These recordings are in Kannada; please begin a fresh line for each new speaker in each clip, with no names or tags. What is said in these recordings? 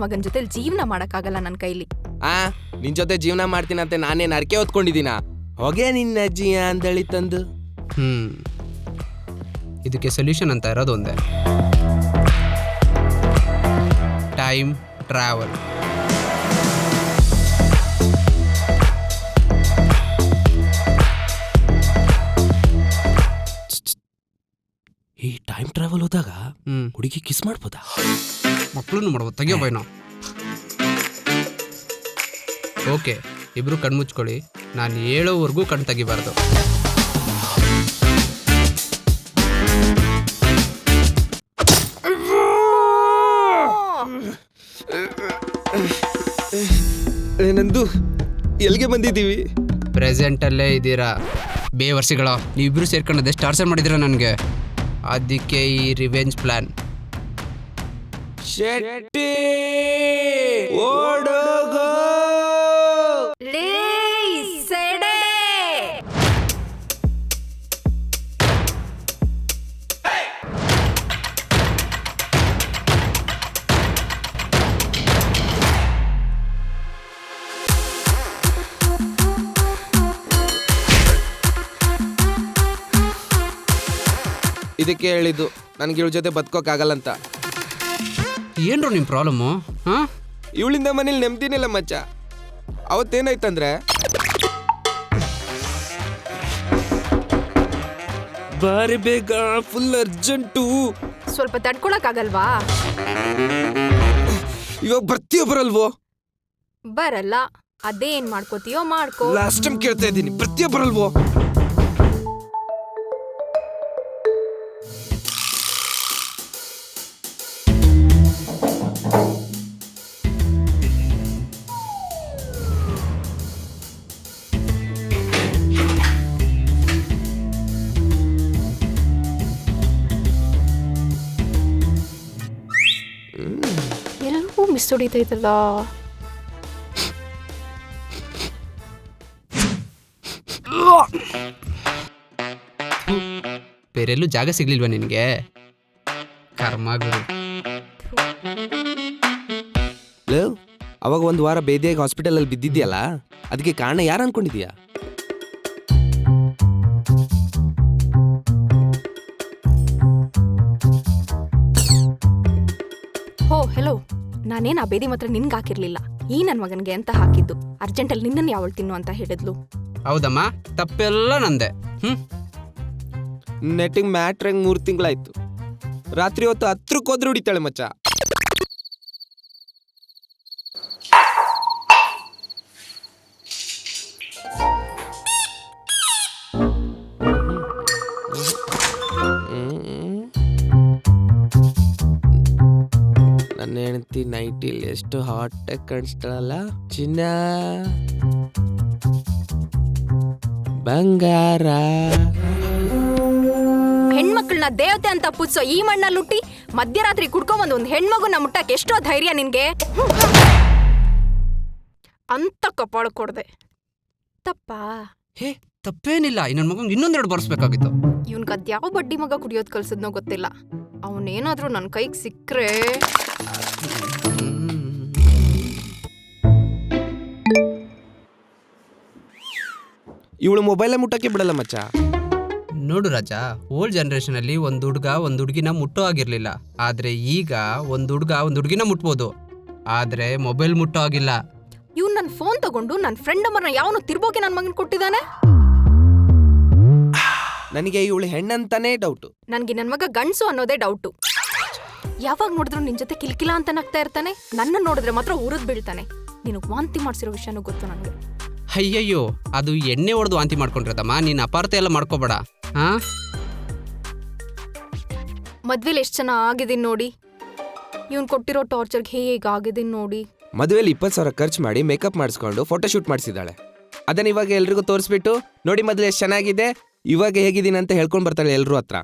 ಮಗನ ಜೊತೆ ಜೀವನ ಮಾಡಕ್ಕಾಗಲ್ಲ ನನ್ನ ಕೈಲಿ.
ನಿನ್ ಜೊತೆ ಜೀವನ ಮಾಡ್ತೀನಂತೆ ನಾನೇನ್ ಅರ್ಕೆ ಹೊತ್ಕೊಂಡಿದ್ದೀನ? ಹೊಗೆ ನಿನ್ನ ಅಜ್ಜಿ ಅಂದಳಿ ತಂದು.
ಇದಕ್ಕೆ ಸೊಲ್ಯೂಷನ್ ಅಂತ ಇರೋದು ಒಂದೇ, ಟೈಮ್ ಟ್ರಾವೆಲ್.
ಈ ಟೈಮ್ ಟ್ರಾವೆಲ್ ಹೋದಾಗ ಹುಡುಗಿ ಕಿಸ್ ಮಾಡ್ಬೋದಾ?
ಮಕ್ಕಳನ್ನು ಮಾಡ್ಬೋದು, ತೆಗಿಯೋ ಬೈನ. ಓಕೆ, ಇಬ್ರು ಕಣ್ಮುಚ್ಕೊಳ್ಳಿ. ನಾನು ಹೇಳೋವರೆಗೂ ಕಣ್ ತೆಗಿಬಾರ್ದು.
ನಂದು ಎಲ್ಲಿಗೆ ಬಂದಿದ್ದೀವಿ?
ಪ್ರೆಸೆಂಟಲ್ಲೇ ಇದ್ದೀರಾ. ಬೇವರ್ಸಿಗಳ ನೀವಿಬ್ರು ಸೇರ್ಕೊಂಡದೆ ಟಾರ್ಚರ್ ಮಾಡಿದಿರ ನನಗೆ. ಅದಕ್ಕೆ ಈ ರಿವೆಂಜ್ ಪ್ಲಾನ್.
ಶೆಟ್ಟಿ ಓಡೋಗೋ. ಇದಕ್ಕೆ ಹೇಳಿದ್ದು ನನಗೆ ಇವಳ ಜೊತೆ ಬದುಕೋಕ್ಕಾಗಲ್ಲಂತ.
ಏನ್ರು ನಿಮ್ಮ ಪ್ರಾಬ್ಲಮ್ಮು?
ಇವಳಿಂದ ಮನೇಲಿ ನೆಮ್ಮದಿನಿಲ್ಲ ಮಚ್ಚ. ಅವತ್ತೇನಾಯ್ತಂದ್ರೆ ಬಾರಿ ಬೇಗ, ಫುಲ್ ಅರ್ಜೆಂಟು.
ಸ್ವಲ್ಪ ತಡ್ಕೊಳಕ್ಕಾಗಲ್ವಾ?
ಇವಾಗ ಬರ್ತೀಯೋ ಬರಲ್ವೋ?
ಬರಲ್ಲ. ಅದೇ ಏನ್ ಮಾಡ್ಕೋತೀಯೋ ಮಾಡ್ಕೋ.
ಲಾಸ್ಟ್ ಟೈಮ್ ಕೇಳ್ತಾ ಇದ್ದೀನಿ, ಬರ್ತೀಯೋ ಬರಲ್ವೋ?
ಎಲ್ಲವೂ ಮಿಸ್ ಹೊಡಿತೈತಲ್ಲ.
ಬೇರೆಲ್ಲೂ ಜಾಗ ಸಿಗ್ಲಿಲ್ವಾ ನಿನಗೆ? ಕರ್ಮಗುರು.
ಅವಾಗ ಒಂದು ವಾರ ಬೇದಿಯಾಗಿ ಹಾಸ್ಪಿಟಲಲ್ಲಿ ಬಿದ್ದಿದ್ಯಲ್ಲ, ಅದಕ್ಕೆ ಕಾರಣ ಯಾರು ಅನ್ಕೊಂಡಿದ್ಯಾ?
ಹೋ ಹೆಲೋ, ನಾನೇನು ಆ ಬೇದಿ ಮಾತ್ರ ನಿನ್ಗೆ ಹಾಕಿರ್ಲಿಲ್ಲ. ಈ ನನ್ನ ಮಗನಿಗೆ ಅಂತ ಹಾಕಿದ್ದು. ಅರ್ಜೆಂಟಲ್ಲಿ ನಿನ್ನನ್ನು ಯಾವಳು ತಿನ್ನು ಅಂತ ಹೇಳಿದ್ಲು.
ಹೌದಮ್ಮ, ತಪ್ಪೆಲ್ಲ ನಂದೆ.
ನೆಟ್ಟಿಂಗ್ ಮ್ಯಾಟ್ರಂಗ್ 3 ತಿಂಗಳಾಯ್ತು. ರಾತ್ರಿ ಹೊತ್ತು 10ಕ್ಕೆ ಹೋದ್ರೆ ಹೊಡಿತಾಳೆ ಮಚ್ಚ. ನನ್ನ ಹೆಂಡತಿ ನೈಟಿಲ್ ಎಷ್ಟು ಹಾಟ್ ಆಗಿ ಕಾಣಿಸ್ತಾಳಲ್ಲ. ಚಿನ್ನ ಬಂಗಾರ.
ಹೆಣ್ಮಕ್ಳನ್ನ ದೇವತೆ ಅಂತ ಪೂಜಿಸೋ ಈ ಮಣ್ಣಲ್ಲಿ ಹುಟ್ಟಿ ಮಧ್ಯರಾತ್ರಿ ಕುಡ್ಕೊಂಬಂದು ಒಂದು ಹೆಣ್ಮಗುನ ಮುಟ್ಟಕ್ಕೆ ಎಷ್ಟೋ ಧೈರ್ಯ ನಿನ್ಗೆ ಅಂತ ಕಪಾಳ ಕೊಡ್ದೆ. ತಪ್ಪಾ?
ಹೇ, ತಪ್ಪೇನಿಲ್ಲ. ನನ್ನ ಮಗಂಗೆ ಇನ್ನೊಂದೆರಡು ಬರ್ಸ್ಬೇಕಾಗಿತ್ತು.
ಇವನ್ಗೆ ಅದ್ಯಾವ ಬಡ್ಡಿ ಮಗ ಕುಡಿಯೋದು ಕಲ್ಸದ್ನೋ ಗೊತ್ತಿಲ್ಲ. ಅವನೇನಾದ್ರೂ ನನ್ನ ಕೈಗೆ ಸಿಕ್ಕರೆ
ಇವಳು ಮೊಬೈಲೇ ಮುಟ್ಟಕ್ಕೆ ಬಿಡಲ್ಲ ಮಚ್ಚ.
ನೋಡು ರಾಜ, ಓಲ್ಡ್ ಜನರೇಷನ್ ಅಲ್ಲಿ ಒಂದು ಹುಡುಗ ಒಂದು ಹುಡುಗಿನ ಮುಟ್ಟೋ ಆಗಿರ್ಲಿಲ್ಲ. ಆದ್ರೆ ಈಗ ಒಂದು ಹುಡುಗ ಒಂದು ಹುಡುಗಿನ ಮುಟ್ಬೋದು, ಆದ್ರೆ ಮೊಬೈಲ್ ಮುಟ್ಟೋ ಆಗಿಲ್ಲ.
ಇವ್ನು ನನ್ನ ಫೋನ್ ತಗೊಂಡು ನನ್ನ ಫ್ರೆಂಡ್ ನಂಬರ್ನ ಯಾವನು ತಿರ್ಬೋಕೆ ನನ್ನ ಮಗನ್ ಕೊಟ್ಟಿದ್ದಾನೆ.
ನನಗೆ ಇವಳು ಹೆಣ್ಣಂತಾನೇ ಡೌಟು.
ನನ್ಗೆ ನನ್ನ ಮಗ ಗಂಡ್ಸು ಅನ್ನೋದೇ ಡೌಟು. ಯಾವಾಗ ನೋಡಿದ್ರು ನಿನ್ ಜೊತೆ ಕಿಲ್ಕಿಲ ಅಂತ ನಗ್ತಾ ಇರ್ತಾನೆ. ನನ್ನ ನೋಡಿದ್ರೆ ಮಾತ್ರ ಉರಿದ್ ಬೀಳ್ತಾನೆ. ನಿನಗೆ ವಾಂತಿ ಮಾಡ್ಸಿರೋ ವಿಷಯನೂ ಗೊತ್ತು ನನಗೆ.
ಅಯ್ಯಯ್ಯೋ, ಅದು ಎಣ್ಣೆ ಹೊಡೆದು ವಾಂತಿ ಮಾಡ್ಕೊಂಡಿರದಮ್ಮ. ನೀನ್ ಅಪಾರ್ಥ ಎಲ್ಲ ಮಾಡ್ಕೋಬೇಡ.
ಮದ್ವೆಲಿ ಎಷ್ಟು ಜನ ಆಗಿದ್ದೀನಿ ನೋಡಿ. ಇವ್ನು ಕೊಟ್ಟಿರೋ ಟಾರ್ಚರ್ಗೆ ಹೇಗಾಗಿದ್ದೀನಿ ನೋಡಿ.
ಮದುವೆಲಿ 20,000 ಖರ್ಚು ಮಾಡಿ ಮೇಕಪ್ ಮಾಡಿಸ್ಕೊಂಡು ಫೋಟೋ ಶೂಟ್ ಮಾಡಿಸಿದ್ದಾಳೆ. ಅದನ್ನ ಇವಾಗ ಎಲ್ರಿಗೂ ತೋರಿಸ್ಬಿಟ್ಟು ನೋಡಿ ಮೊದಲು ಎಷ್ಟು ಚೆನ್ನಾಗಿದೆ, ಇವಾಗ ಹೇಗಿದ್ದೀನಿ ಅಂತ ಹೇಳ್ಕೊಂಡು ಬರ್ತಾಳೆ ಎಲ್ರೂ ಹತ್ರ.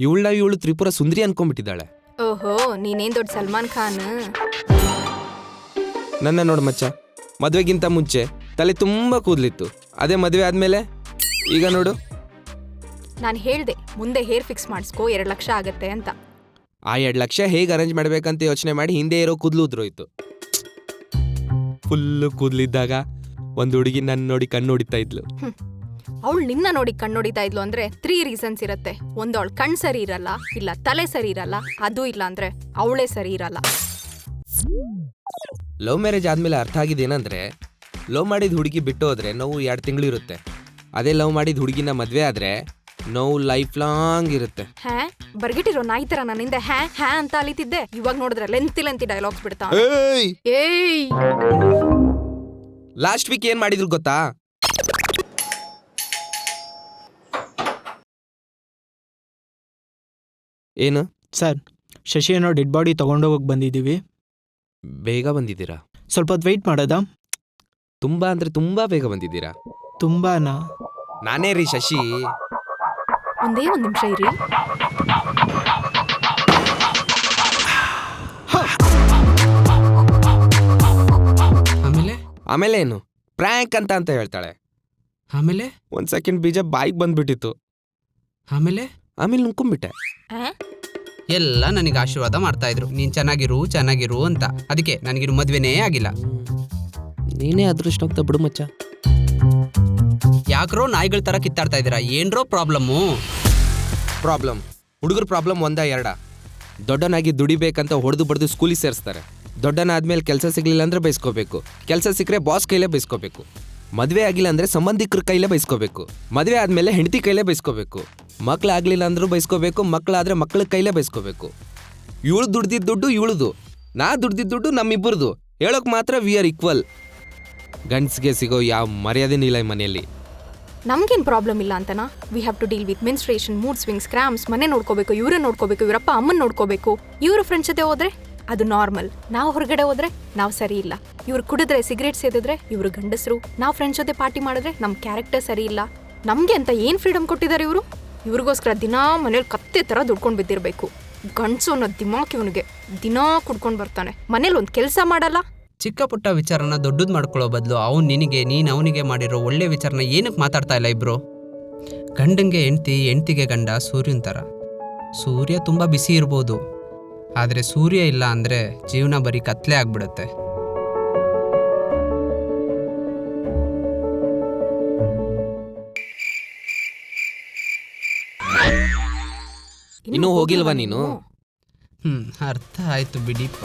ಇವಳು ತ್ರಿಪುರ ಸುಂದರಿ ಅನ್ಕೊಂಡ್ಬಿಟ್ಟಿದ್ದಾಳೆ.
ಓಹೋ, ನೀನೇನ್ ದೊಡ್ಡ ಸಲ್ಮಾನ್ ಖಾನ್.
ನನ್ನ ನೋಡು ಮಚ್ಚ, ಮದುವೆಗಿಂತ ಮುಂಚೆ ತಲೆ ತುಂಬಾ ಕೂದಲಿತ್ತು. ಅದೇ ಮದುವೆ ಆದ್ಮೇಲೆ ಈಗ ನೋಡು.
ನಾನು ಹೇಳ್ದೆ ಮುಂದೆ ಹೇರ್ ಫಿಕ್ಸ್ ಮಾಡಿಸ್ಕೋ, 2 ಲಕ್ಷ ಆಗತ್ತೆ ಅಂತ.
ಆ 2 ಲಕ್ಷ ಹೇಗೆ ಅರೇಂಜ್ ಮಾಡ್ಬೇಕಂತ ಯೋಚನೆ ಮಾಡಿ ಹಿಂದೆ ಇರೋ ಕೂದಲು ಉದ್ರೋಯ್ತು. ಫುಲ್ಲು ಕೂದಲಿದ್ದಾಗ ಒಂದು ಹುಡುಗಿ ನನ್ನ ನೋಡಿ ಕಣ್ಣು ಹೊಡಿತಾ ಇದ್ಲು.
ಅವಳು ನಿನ್ನ ನೋಡಿ ಕಣ್ಣೊಡಿತಾ ಇದ್ಲು ಅಂದ್ರೆ 3 ರೀಸನ್ಸ್ ಇರತ್ತೆ. ಒಂದು ಅವಳು ಕಣ್ ಸರಿ ಇರಲ್ಲ, ಇಲ್ಲ ತಲೆ ಸರಿ ಇರಲ್ಲ, ಅದು ಇಲ್ಲ ಅಂದ್ರೆ ಅವಳೇ ಸರಿ ಇರಲ್ಲ.
ಲವ್ ಮ್ಯಾರೇಜ್ ಆದಮೇಲೆ ಅರ್ಥ ಆಗಿದ್ದೇನೆಂದರೆ, ಲವ್ ಮಾಡಿದ ಹುಡುಗಿ ಬಿಟ್ಟು ಹೋದರೆ ನೋವು 2 ತಿಂಗಳು ಇರುತ್ತೆ. ಅದೇ ಲವ್ ಮಾಡಿದ ಹುಡುಗಿನ ಮದುವೆ ಆದರೆ ನೋವು ಲೈಫ್ ಲಾಂಗ್ ಇರುತ್ತೆ.
ಬರ್ಗಿಟ್ಟಿರೋ ನಾಯಿ ತರ ನನ್ನಿಂದ ಹ್ಯಾ ಅಂತ ಅಲಿತಿದ್ದೆ. ಇವಾಗ ನೋಡಿದ್ರೆ ಲೆಂತಿ ಡೈಲಾಗ್ಸ್ ಬಿಡ್ತಾ. ಏಯ್
ಲಾಸ್ಟ್ ವೀಕ್ ಏನು ಮಾಡಿದ್ರು ಗೊತ್ತಾ? ಏನು
ಸರ್, ಶಶಿ ಅನ್ನೋ ಡೆಡ್ ಬಾಡಿ ತೊಗೊಂಡೋಗಕ್ಕೆ ಬಂದಿದ್ದೀವಿ.
ಬೇಗ ಬಂದಿದ್ದೀರಾ?
ಸ್ವಲ್ಪ ಹೊತ್ತು ವೆಯ್ಟ್ ಮಾಡೋದಾ?
ತುಂಬ ಅಂದರೆ ತುಂಬ ಬೇಗ ಬಂದಿದ್ದೀರಾ.
ತುಂಬಾನಾ?
ನಾನೇ ರೀ ಶಶಿ.
ಒಂದೇ ಒಂದು ನಿಮಿಷ ಇರಿ.
ಆಮೇಲೆ ಏನು ಪ್ರ್ಯಾಂಕ್ ಅಂತ ಹೇಳ್ತಾಳೆ.
ಆಮೇಲೆ
1 ಸೆಕೆಂಡ್ ಬೀಜ ಬಾಯಿಗೆ ಬಂದ್ಬಿಟ್ಟಿತ್ತು.
ಆಮೇಲೆ
ನುಂಕೊಂಬಿಟ್ಟೆ.
ಎಲ್ಲ ನನಗೆ ಆಶೀರ್ವಾದ ಮಾಡ್ತಾ ಇದ್ರು, ನೀನ್ ಚೆನ್ನಾಗಿರು ಅಂತ. ಅದಕ್ಕೆ ನನಗಿರು ಮದ್ವೆನೇ ಆಗಿಲ್ಲ.
ನೀನೇ ಅದೃಷ್ಟ ಅಂತ ಬಿಡು ಮಚ್ಚ.
ಯಾಕ್ರೋ ನಾಯಿಗಳ ತರ ಕಿತ್ತಾಡ್ತಾ ಇದ್ದೀರಾ? ಏನ್ರೋ ಪ್ರಾಬ್ಲಮ್?
ಹುಡುಗರ ಪ್ರಾಬ್ಲಮ್ 1-2. ದೊಡ್ಡನಾಗಿ ದುಡಿಬೇಕಂತ ಹೊಡೆದು ಬಡ್ದು ಸ್ಕೂಲಿಗೆ ಸೇರಿಸ್ತಾರೆ. ದೊಡ್ಡನಾದ್ಮೇಲೆ ಕೆಲಸ ಸಿಗ್ಲಿಲ್ಲ ಅಂದ್ರೆ ಬೈಸ್ಕೋಬೇಕು. ಕೆಲಸ ಸಿಕ್ಕರೆ ಬಾಸ್ ಕೈಲೇ ಬೈಸ್ಕೋಬೇಕು. ಮದುವೆ ಆಗಿಲ್ಲ ಅಂದ್ರೆ ಸಂಬಂಧಿಕರ ಕೈಲೇ ಬೈಸ್ಕೋಬೇಕು. ಮದುವೆ ಆದ್ಮೇಲೆ ಹೆಂಡತಿ ಕೈಲೇ ಬೈಸ್ಕೋಬೇಕು. ಮಕ್ಳಾಗ್ಲಿಲ್ಲ ಅಂದ್ರೂ ಬೈಸ್ಕೋಬೇಕು. ಮಕ್ಕಳಾದ್ರೆ ಮಕ್ಕಳ ಕೈಲೇ ಬೈಸ್ಕೋಬೇಕು. ಇವಳು ದುಡ್ದಿದ್ದ ದುಡ್ಡು ಇವಳುದು, ನಾ ದುಡ್ದಿದ್ದ ದುಡ್ಡು ನಮ್ಮಿಬ್ಬರದು. ಹೇಳೋಕೆ ಮಾತ್ರ ವಿ ಆರ್ ಈಕ್ವಲ್. ಗಂಡ್ಸ್ಗೆ ಸಿಗೋ ಯಾವ ಮರ್ಯಾದೆನೂ ಇಲ್ಲ ಈ ಮನೆಯಲ್ಲಿ.
ನಮ್ಗೇನು ಪ್ರಾಬ್ಲಮ್ ಇಲ್ಲ ಅಂತನಾ? We have to deal with menstruation, mood swings, cramps. ಮನೆ ನೋಡ್ಕೋಬೇಕು, ಇವ್ರನ್ನ ನೋಡ್ಕೋಬೇಕು, ಇವರಪ್ಪ ಅಮ್ಮನ ನೋಡ್ಕೋಬೇಕು. ಇವ್ರ ಫ್ರೆಂಡ್ಸ್ ಜೊತೆ ಹೋದ್ರೆ ಅದು ನಾರ್ಮಲ್. ನಾವು ಹೊರಗಡೆ ಹೋದ್ರೆ ನಾವು ಸರಿ ಇಲ್ಲ. ಇವ್ರು ಕುಡಿದ್ರೆ, ಸಿಗರೇಟ್ ಸೇದಿದ್ರೆ ಇವ್ರು ಗಂಡಸರು. ನಾವು ಫ್ರೆಂಡ್ಸ್ ಜೊತೆ ಪಾರ್ಟಿ ಮಾಡಿದ್ರೆ ನಮ್ಮ ಕ್ಯಾರೆಕ್ಟರ್ ಸರಿ ಇಲ್ಲ. ನಮ್ಗೆ ಅಂತ ಏನು ಫ್ರೀಡಮ್ ಕೊಟ್ಟಿದ್ದಾರೆ ಇವರು? ಇವ್ರಿಗೋಸ್ಕರ ದಿನಾ ಮನೇಲಿ ಕತ್ತೆ ಥರ ದುಡ್ಕೊಂಡು ಬಿದ್ದಿರಬೇಕು. ಗಂಡಸು ಅನ್ನೋ ದಿಮಾಕ್ ಇವನಿಗೆ. ದಿನಾ ಕುಡ್ಕೊಂಡು ಬರ್ತಾನೆ, ಮನೇಲಿ ಒಂದು ಕೆಲಸ ಮಾಡಲ್ಲ.
ಚಿಕ್ಕ ಪುಟ್ಟ ವಿಚಾರನ ದೊಡ್ಡದು ಮಾಡ್ಕೊಳ್ಳೋ ಬದಲು ಅವ್ನು ನಿನಗೆ, ನೀನು ಅವನಿಗೆ ಮಾಡಿರೋ ಒಳ್ಳೆ ವಿಚಾರನ ಏನಕ್ಕೆ ಮಾತಾಡ್ತಾ ಇಲ್ಲ ಇಬ್ರು? ಗಂಡಂಗೆ ಹೆಂಡ್ತಿ, ಹೆಂಡ್ತಿಗೆ ಗಂಡ ಸೂರ್ಯನ ಥರ. ಸೂರ್ಯ ತುಂಬ ಬಿಸಿ ಇರ್ಬೋದು, ಆದರೆ ಸೂರ್ಯ ಇಲ್ಲ ಅಂದರೆ ಜೀವನ ಬರೀ ಕತ್ಲೆ ಆಗ್ಬಿಡುತ್ತೆ.
ಇನ್ನೂ ಹೋಗಿಲ್ವಾ ನೀನು?
ಅರ್ಥ ಆಯ್ತು ಬಿಡಿಪ್ಪ.